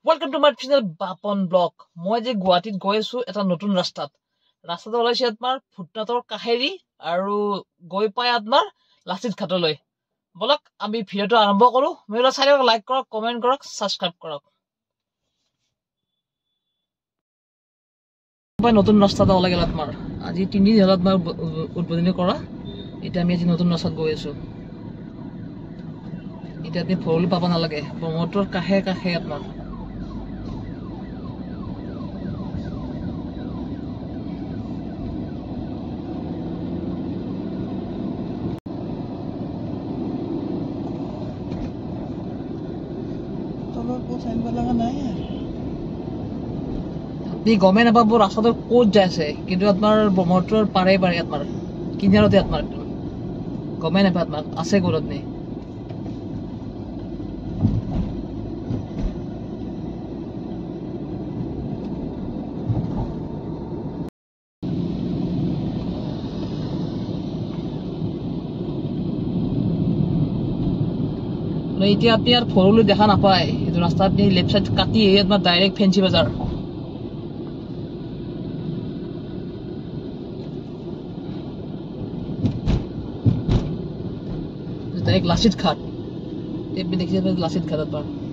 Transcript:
Welcome to my channel Bapon Blog. মই যে গুৱাহাটীত গৈ আছো এটা নতুন ৰাস্তাটো ওলাইছে আপোনাৰ ফুটনাটৰ কাহেৰি আৰু গৈ পাই আপোনাৰ লাচিত ঘাটলৈ বলক আমি ভিডিওটো আৰম্ভ কৰো মেলা চাই লাইক কৰক কমেন্ট কৰক সাবস্ক্ৰাইব কৰক নতুন ৰাস্তাটো ওলাই গেল আপোনাৰ আজি 3 দিন হল আপোনাৰ উদ্বোধনী কৰা এটা আমি আজি নতুন ৰাস্তাত গৈ আছো এটা আপনি ফৰল পাব নালাগে ব্ৰহ্মপুত্ৰৰ কাহে কাহে আপোনাৰ আপনি গমে নাপাব রাস্তাটো ক'ত যাইছে কিন্তু আপনার ব্রহ্মপুত্রের পারে পারে আপনার কিনারতে আপনার গমে নাপায় আপনার আছে ক'ত আপনি এতিয়া আপনি আর ফরলে দেখা নাপায় এই রাস্তা আপনি লেফট সাইড কাটি আপনার ডাইরেক্ট ফেন্সি বাজার डायरेक्ट लाचित घाट ये भी देखिए लाचित घाट पर